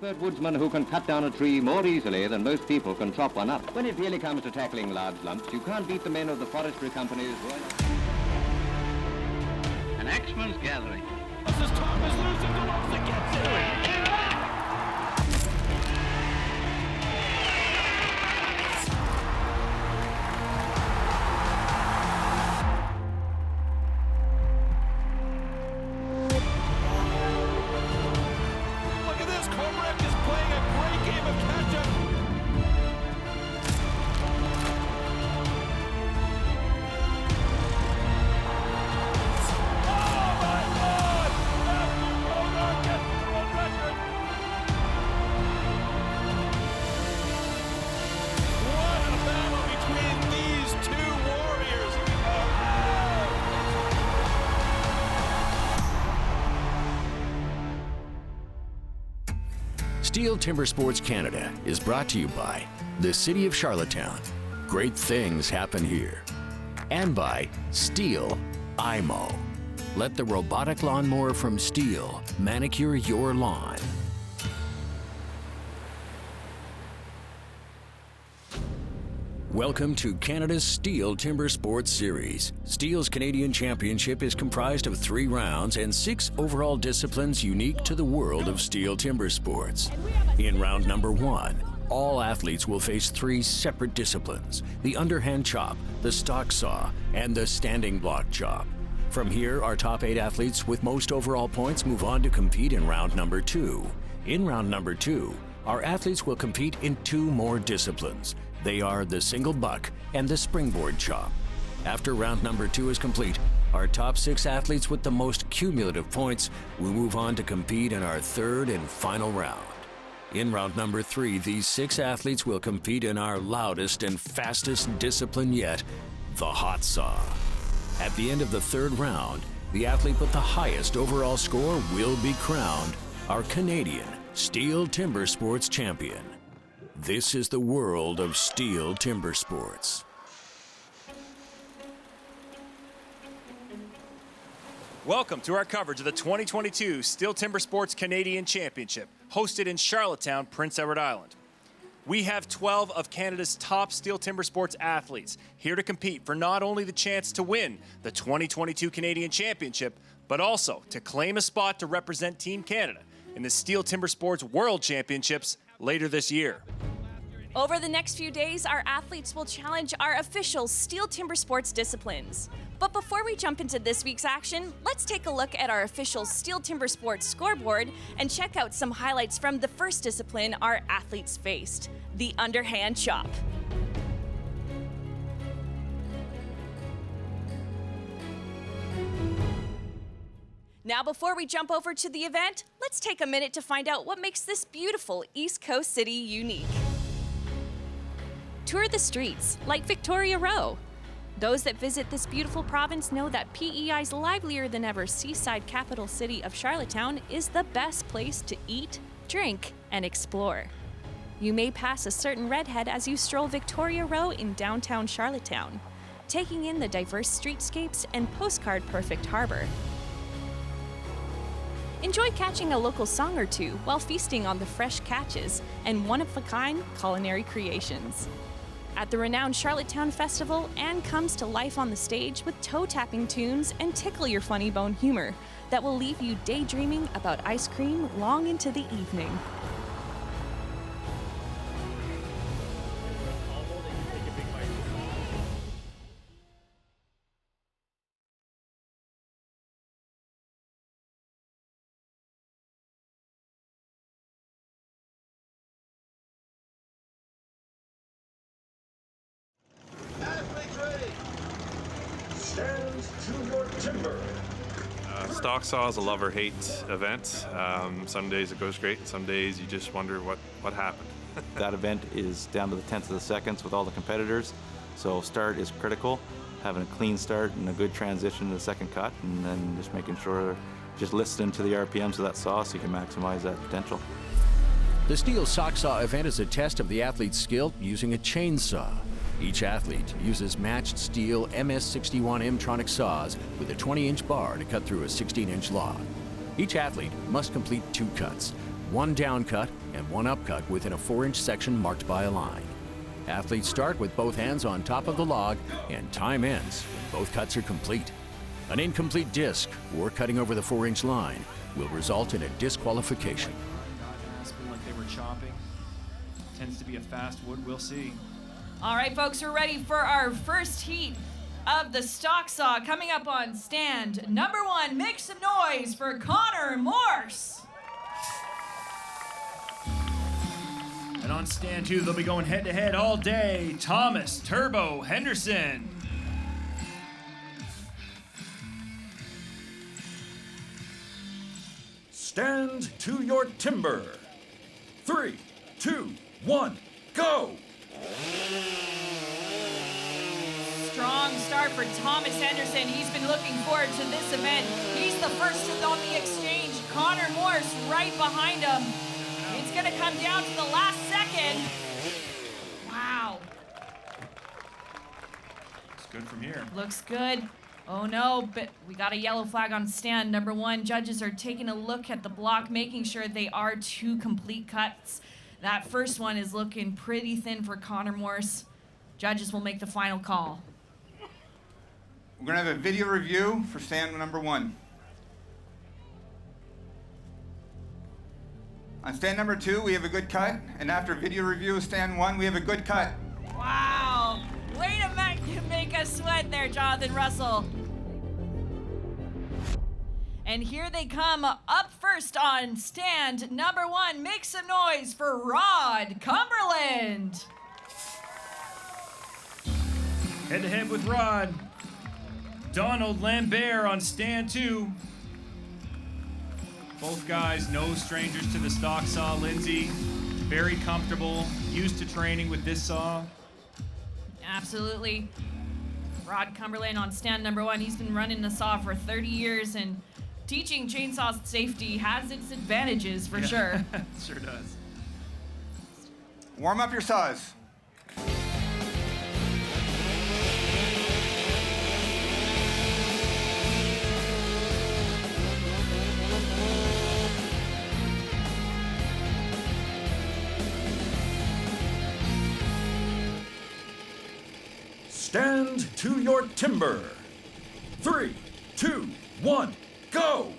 Expert woodsman who can cut down a tree more easily than most people can chop one up. When it really comes to tackling large lumps, you can't beat the men of the forestry companies. An axeman's gathering. This is Thomas losing the ropes and gets it. STIHL Timbersports Canada is brought to you by the City of Charlottetown. Great things happen here. And by STIHL IMO. Let the robotic lawnmower from STIHL manicure your lawn. Welcome to Canada's STIHL Timbersports Series. STIHL's Canadian Championship is comprised of 3 rounds and 6 overall disciplines unique to the world of STIHL Timbersports. In round number 1, all athletes will face 3 separate disciplines: the underhand chop, the stock saw, and the standing block chop. From here, our top 8 athletes with most overall points move on to compete in round number 2. In round number 2, our athletes will compete in 2 more disciplines. They are the single buck and the springboard chop. After round number 2 is complete, our top 6 athletes with the most cumulative points will move on to compete in our 3rd and final round. In round number 3, these 6 athletes will compete in our loudest and fastest discipline yet, the hot saw. At the end of the 3rd round, the athlete with the highest overall score will be crowned our Canadian STIHL Timbersports champion. This is the world of STIHL Timbersports. Welcome to our coverage of the 2022 STIHL Timbersports Canadian Championship, hosted in Charlottetown, Prince Edward Island. We have 12 of Canada's top STIHL Timbersports athletes here to compete for not only the chance to win the 2022 Canadian Championship, but also to claim a spot to represent Team Canada in the STIHL Timbersports World Championships later this year. Over the next few days, our athletes will challenge our official STIHL Timbersports disciplines. But before we jump into this week's action, let's take a look at our official STIHL Timbersports scoreboard and check out some highlights from the first discipline our athletes faced, the underhand chop. Now, before we jump over to the event, let's take a minute to find out what makes this beautiful East Coast city unique. Tour the streets, like Victoria Row. Those that visit this beautiful province know that PEI's livelier than ever seaside capital city of Charlottetown is the best place to eat, drink, and explore. You may pass a certain redhead as you stroll Victoria Row in downtown Charlottetown, taking in the diverse streetscapes and postcard-perfect harbor. Enjoy catching a local song or two while feasting on the fresh catches and one-of-a-kind culinary creations. At the renowned Charlottetown Festival, Anne comes to life on the stage with toe-tapping tunes and tickle-your-funny-bone humor that will leave you daydreaming about ice cream long into the evening. Stands to your timber. Stock saw is a love or hate event. Some days it goes great, some days you just wonder what happened. That event is down to the 10th of the seconds with all the competitors, so start is critical. Having a clean start and a good transition to the second cut, and then just making sure, just listening to the RPMs of that saw so you can maximize that potential. The STIHL sock saw event is a test of the athlete's skill using a chainsaw. Each athlete uses matched STIHL MS61 M-tronic saws with a 20-inch bar to cut through a 16-inch log. Each athlete must complete 2 cuts. one down cut and one up cut within a 4-inch section marked by a line. Athletes start with both hands on top of the log, and time ends when both cuts are complete. An incomplete disc or cutting over the 4-inch line will result in a disqualification. Like they were chopping. Tends to be a fast wood. We'll see. All right, folks, we're ready for our first heat of the stock saw. Coming up on stand number 1, make some noise for Connor Morse. And on stand 2, they'll be going head-to-head all day. Thomas Turbo Henderson. Stand to your timber. 3, 2, 1, go! Strong start for Thomas Henderson. He's been looking forward to this event. He's the first on the exchange. Connor Morse right behind him. It's going to come down to the last second. Wow. Looks good from here. Looks good. Oh no, but we got a yellow flag on stand number 1. Judges are taking a look at the block, making sure they are 2 complete cuts. That first one is looking pretty thin for Connor Morse. Judges will make the final call. We're going to have a video review for stand number 1. On stand number 2, we have a good cut, and after video review of stand 1, we have a good cut. Wow, way to make us sweat there, Jonathan Russell. And here they come up first on stand number 1. Make some noise for Rod Cumberland. Head-to-head with Rod. Donald Lambert on stand 2. Both guys no strangers to the stock saw. Lindsay, very comfortable, used to training with this saw. Absolutely. Rod Cumberland on stand number 1. He's been running the saw for 30 years, and teaching chainsaw safety has its advantages for sure. Sure does. Warm up your saws. Stand to your timber. 3, 2, 1, go!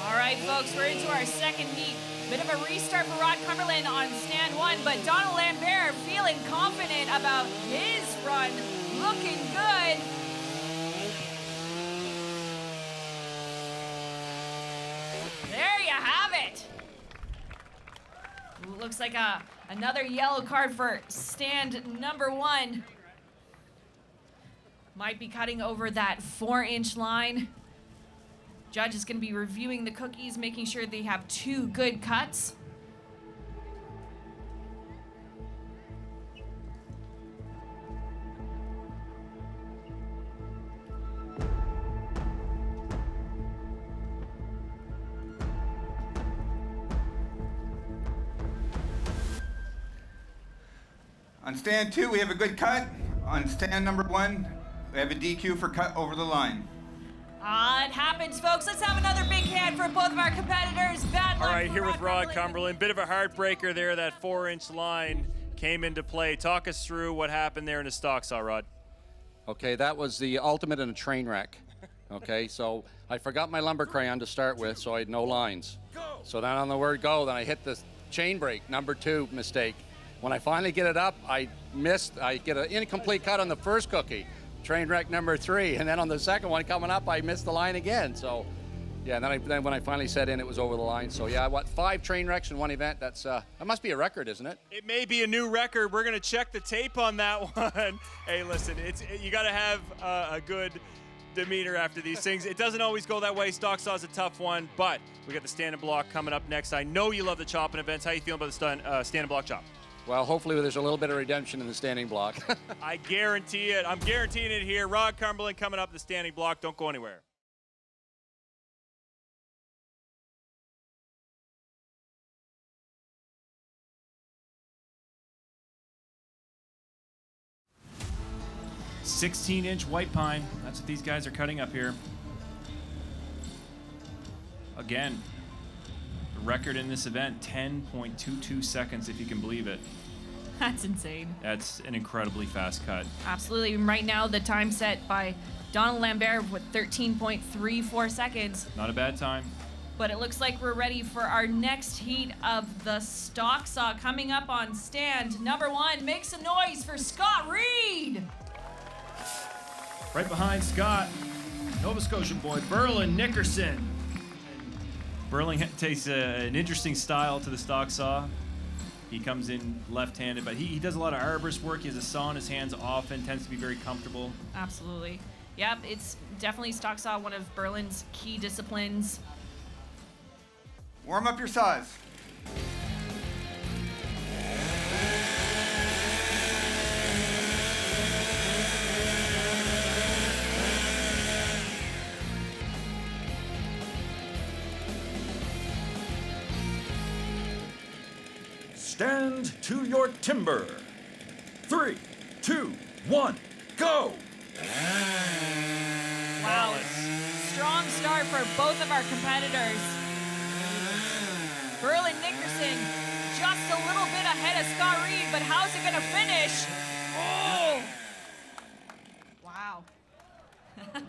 All right, folks, we're into our second heat. Bit of a restart for Rod Cumberland on stand 1, but Donald Lambert feeling confident about his run, looking good. There you have it. Ooh, looks like another yellow card for stand number 1. Might be cutting over that 4-inch line. Judge is going to be reviewing the cookies, making sure they have 2 good cuts. On stand 2, we have a good cut. On stand number 1, we have a DQ for cut over the line. It happens, folks. Let's have another big hand for both of our competitors. Bad luck. All right, here with Rod Cumberland. Bit of a heartbreaker there. That 4-inch line came into play. Talk us through what happened there in the stock saw, Rod. Okay, that was the ultimate in a train wreck. Okay, so I forgot my lumber crayon to start with, so I had no lines. So then on the word go, then I hit the chain break, number 2 mistake. When I finally get it up, I get an incomplete cut on the first cookie. Train wreck number 3, and then on the second one coming up, I missed the line again. So, yeah, and then when I finally set in, it was over the line. So, yeah, 5 train wrecks in one event? That must be a record, isn't it? It may be a new record. We're gonna check the tape on that one. Hey, listen, you got to have a good demeanor after these things. It doesn't always go that way. Stock saw's a tough one, but we got the stand-and block coming up next. I know you love the chopping events. How you feeling about the stand-and block chop? Well, hopefully there's a little bit of redemption in the standing block. I guarantee it. I'm guaranteeing it here. Rod Cumberland coming up the standing block. Don't go anywhere. "16-inch white pine." That's what these guys are cutting up here. Again, record in this event, 10.22 seconds, if you can believe it. That's insane. That's an incredibly fast cut. Absolutely. Right now, the time set by Donald Lambert with 13.34 seconds. Not a bad time. But it looks like we're ready for our next heat of the stock saw coming up on stand number 1. Make some noise for Scott Reed. Right behind Scott, Nova Scotia boy, Berlin Nickerson. Berlin takes an interesting style to the stock saw. He comes in left-handed, but he does a lot of arborist work. He has a saw in his hands often, tends to be very comfortable. Absolutely. Yep, it's definitely stock saw, one of Berlin's key disciplines. Warm up your saws. Stand to your timber. 3, 2, 1, go! Wow. Strong start for both of our competitors. Berlin Nickerson just a little bit ahead of Scott Reed, but how's it gonna finish? Oh! Wow.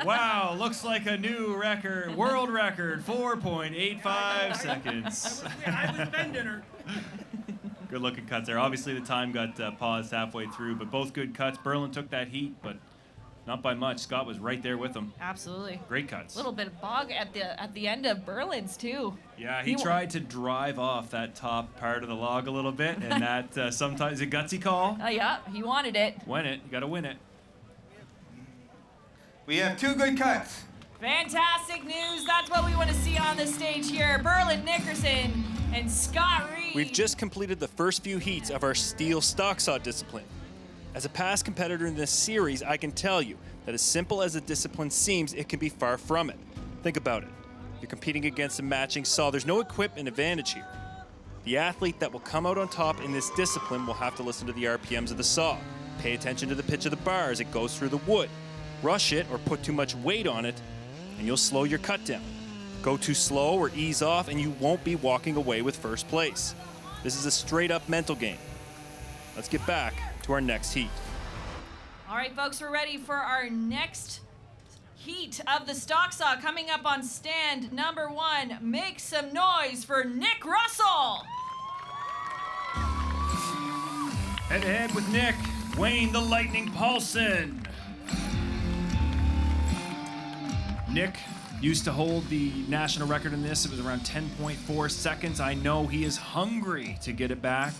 Wow, looks like a new record, world record, 4.85 seconds. I was bending her. Good looking cuts there. Obviously the time got paused halfway through, but both good cuts. Berlin took that heat, but not by much. Scott was right there with him. Absolutely. Great cuts. A little bit of bog at the end of Berlin's too. Yeah, he tried to drive off that top part of the log a little bit, and that sometimes a gutsy call. Yeah, he wanted it. Win it. You got to win it. We have 2 good cuts. Fantastic news. That's what we want to see on the stage here. Berlin Nickerson and Scott Reed. We've just completed the first few heats of our steel stock saw discipline. As a past competitor in this series, I can tell you that as simple as the discipline seems, it can be far from it. Think about it. You're competing against a matching saw. There's no equipment advantage here. The athlete that will come out on top in this discipline will have to listen to the RPMs of the saw, pay attention to the pitch of the bar as it goes through the wood, rush it or put too much weight on it, and you'll slow your cut down. Go too slow or ease off, and you won't be walking away with first place. This is a straight-up mental game. Let's get back to our next heat. All right, folks, we're ready for our next heat of the stock saw coming up on stand number 1. Make some noise for Nick Russell. Head-to-head with Nick, Wayne the Lightning Paulson. Nick used to hold the national record in this. It was around 10.4 seconds. I know he is hungry to get it back.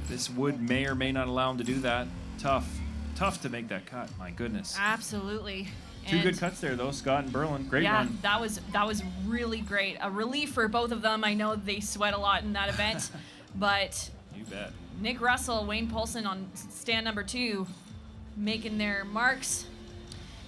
This wood may or may not allow him to do that. Tough to make that cut, my goodness. Absolutely. Two good cuts there, though, Scott and Berlin. Great run. Yeah, that was really great. A relief for both of them. I know they sweat a lot in that event, but you bet. Nick Russell, Wayne Paulson on stand number 2, making their marks.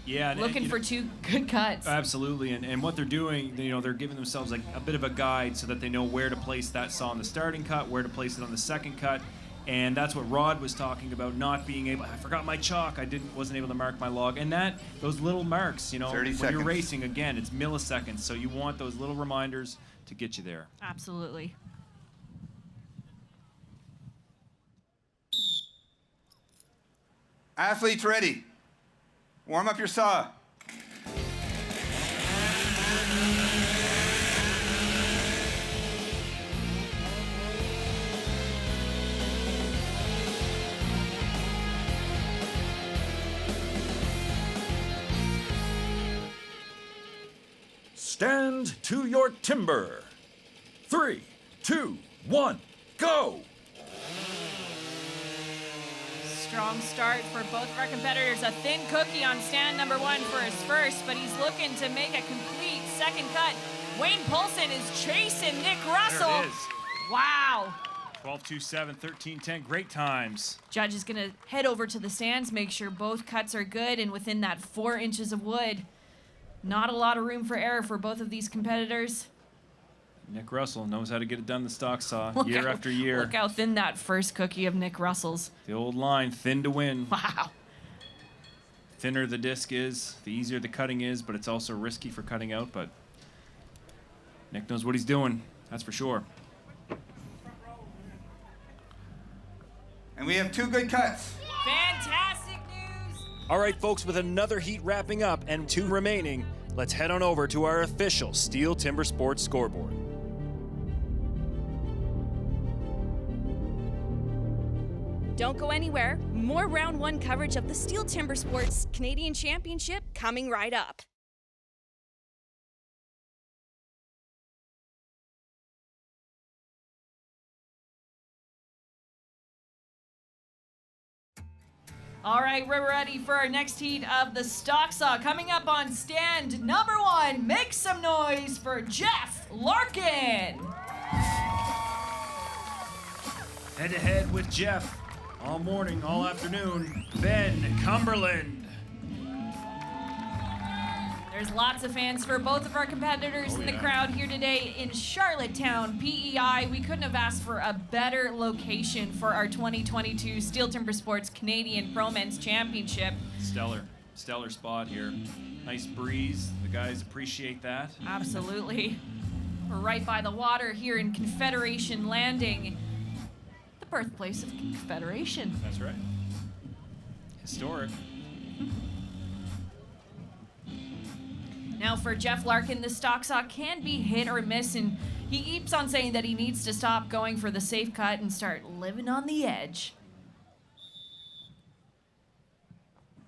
Yeah, looking for 2 good cuts. Absolutely, and what they're doing, they're giving themselves like a bit of a guide so that they know where to place that saw on the starting cut, where to place it on the second cut. And that's what Rod was talking about, not being able. I forgot my chalk. Wasn't able to mark my log. And those little marks, 30 when seconds. you're racing, again, it's milliseconds. So you want those little reminders to get you there. Absolutely. Athletes ready. Warm up your saw. Stand to your timber. 3, 2, 1, go! Strong start for both of our competitors. A thin cookie on stand number 1 for his first, but he's looking to make a complete second cut. Wayne Paulson is chasing Nick Russell. There it is. Wow. 12.27, 13.10, great times. Judge is going to head over to the stands, make sure both cuts are good and within that 4 inches of wood. Not a lot of room for error for both of these competitors. Nick Russell knows how to get it done the stock saw year after year. Look how thin that first cookie of Nick Russell's. The old line, thin to win. Wow. Thinner the disc is, the easier the cutting is, but it's also risky for cutting out. But Nick knows what he's doing. That's for sure. And we have 2 good cuts. Fantastic news! All right, folks, with another heat wrapping up and 2 remaining, let's head on over to our official Steel Timber Sports scoreboard. Don't go anywhere. More round 1 coverage of the Steel Timber Sports Canadian Championship coming right up. All right, we're ready for our next heat of the stock saw. Coming up on stand number 1, make some noise for Jeff Larkin. Head to head with Jeff all morning, all afternoon, Ben Cumberland. There's lots of fans for both of our competitors in the crowd here today in Charlottetown, PEI. We couldn't have asked for a better location for our 2022 Steel Timber Sports Canadian Pro Men's Championship. Stellar spot here. Nice breeze. The guys appreciate that. Absolutely. We're right by the water here in Confederation Landing, the birthplace of Confederation. That's right. Historic. Now for Jeff Larkin, the stock saw can be hit or miss, and he keeps on saying that he needs to stop going for the safe cut and start living on the edge.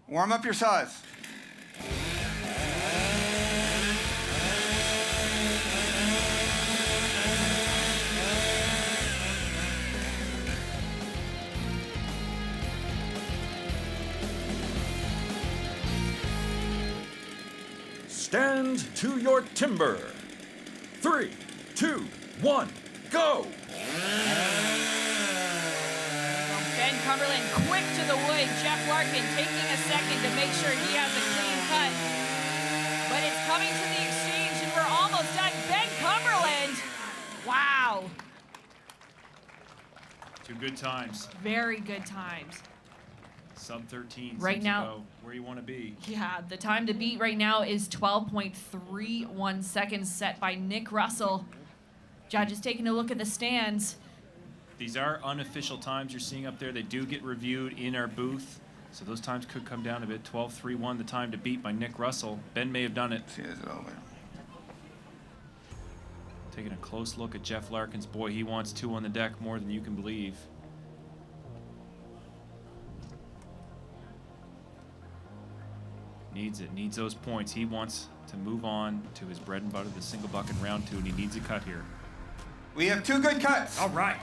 Warm up your saws. Stand to your timber. 3, 2, 1, go! Ben Cumberland quick to the wood. Jeff Larkin taking a second to make sure he has a clean cut. But it's coming to the exchange, and we're almost done. Ben Cumberland! Wow. 2 good times. Very good times. Sub 13. Right now, about where you want to be. Yeah, the time to beat right now is 12.31 seconds set by Nick Russell. Judges taking a look at the stands. These are unofficial times you're seeing up there. They do get reviewed in our booth, so those times could come down a bit. 12:31, the time to beat by Nick Russell. Ben may have done it. See, is it over? Taking a close look at Jeff Larkin's. Boy, he wants 2 on the deck more than you can believe. Needs those points. He wants to move on to his bread and butter, the single bucket round 2, and he needs a cut here. We have 2 good cuts. All right.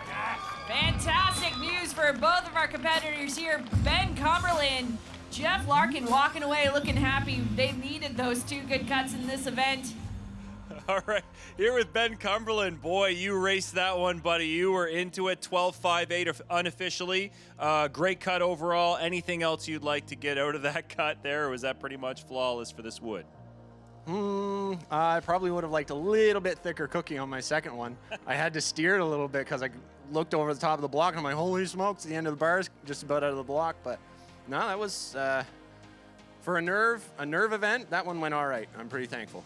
Fantastic news for both of our competitors here. Ben Cumberland, Jeff Larkin walking away looking happy. They needed those 2 good cuts in this event. All right, here with Ben Cumberland. Boy, you raced that one, buddy. You were into it. 12.58 unofficially. Great cut overall. Anything else you'd like to get out of that cut there, or was that pretty much flawless for this wood? I probably would have liked a little bit thicker cookie on my second one. I had to steer it a little bit because I looked over the top of the block and I'm like, holy smokes, the end of the bar is just about out of the block. But no, that was, for a nerve event, that one went all right. I'm pretty thankful.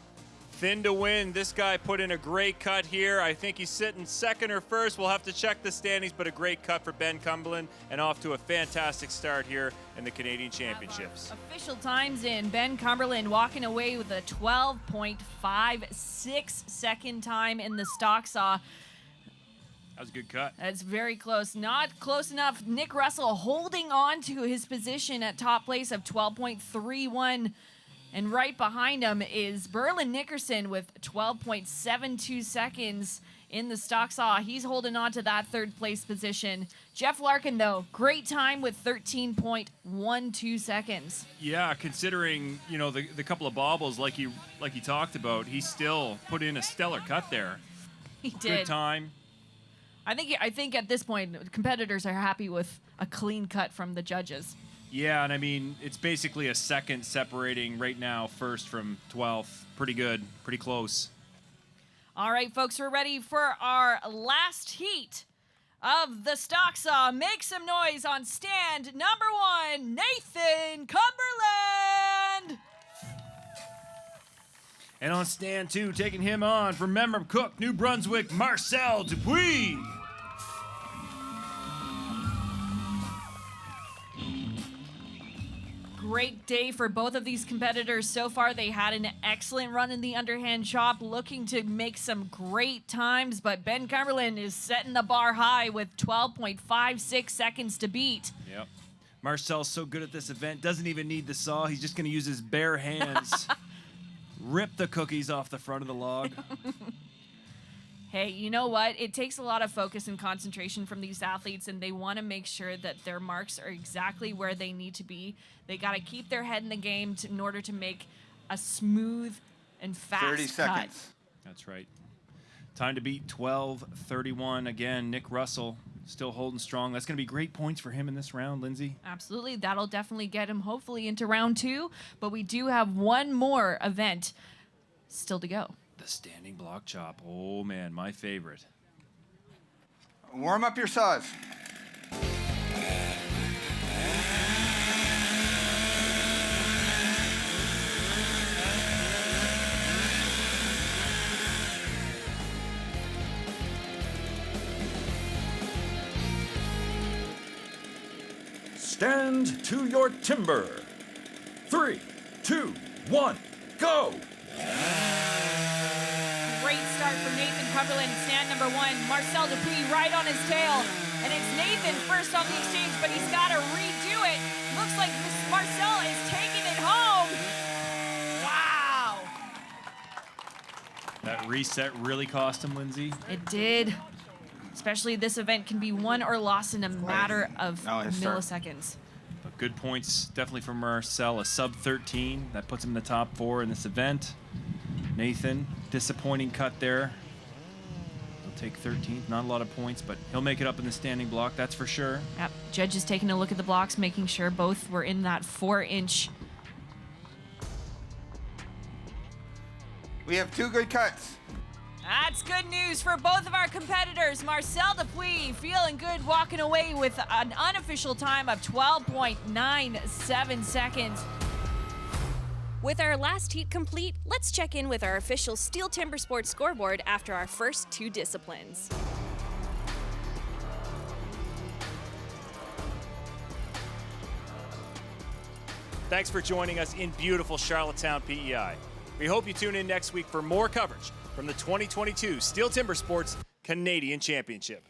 Thin to win. This guy put in a great cut here. I think he's sitting second or first. We'll have to check the standings, but a great cut for Ben Cumberland and off to a fantastic start here in the Canadian Championships. Official times in. Ben Cumberland walking away with a 12.56 second time in the stock saw. That was a good cut. That's very close. Not close enough. Nick Russell holding on to his position at top place of 12.31. And right behind him is Berlin Nickerson with 12.72 seconds in the stock saw. He's holding on to that 3rd place position. Jeff Larkin, though, great time with 13.12 seconds. Yeah, considering, you know, the couple of bobbles like you talked about, he still put in a stellar cut there. He did. Good time. I think at this point, competitors are happy with a clean cut from the judges. Yeah, and I mean, it's basically a second separating right now, first from 12th. Pretty good, pretty close. All right, folks, we're ready for our last heat of the stock saw. Make some noise on stand number 1, Nathan Cumberland. And on stand 2, taking him on from Memram Cook, New Brunswick, Marcel Dupuis. Great day for both of these competitors so far. They had an excellent run in the underhand chop, looking to make some great times, but Ben Cumberland is setting the bar high with 12.56 seconds to beat. Yep. Marcel's so good at this event, doesn't even need the saw. He's just going to use his bare hands, rip the cookies off the front of the log. Hey, you know what? It takes a lot of focus and concentration from these athletes, and they want to make sure that their marks are exactly where they need to be. They got to keep their head in the game in order to make a smooth and fast 30 cut. seconds. That's right. Time to beat 12:31. Again, Nick Russell still holding strong. That's going to be great points for him in this round, Lindsay. Absolutely. That'll definitely get him hopefully into round 2, but we do have one more event still to go. The standing block chop. Oh, man, my favorite. Warm up your saws. Stand to your timber. 3, 2, 1, go! Great start for Nathan Cumberland, stand number 1. Marcel Dupuis right on his tail. And it's Nathan first on the exchange, but he's got to redo it. Looks like Marcel is taking it home. Wow. That reset really cost him, Lindsay. It did. Especially this event can be won or lost in a matter of milliseconds. But good points definitely from Marcel, a sub-13. That puts him in the top 4 in this event. Nathan, disappointing cut there. He'll take 13th, not a lot of points, but he'll make it up in the standing block, that's for sure. Yep, judge is taking a look at the blocks, making sure both were in that 4-inch. We have 2 good cuts. That's good news for both of our competitors. Marcel Dupuis feeling good, walking away with an unofficial time of 12.97 seconds. With our last heat complete, let's check in with our official STIHL Timbersports scoreboard after our first 2 disciplines. Thanks for joining us in beautiful Charlottetown, PEI. We hope you tune in next week for more coverage from the 2022 STIHL Timbersports Canadian Championship.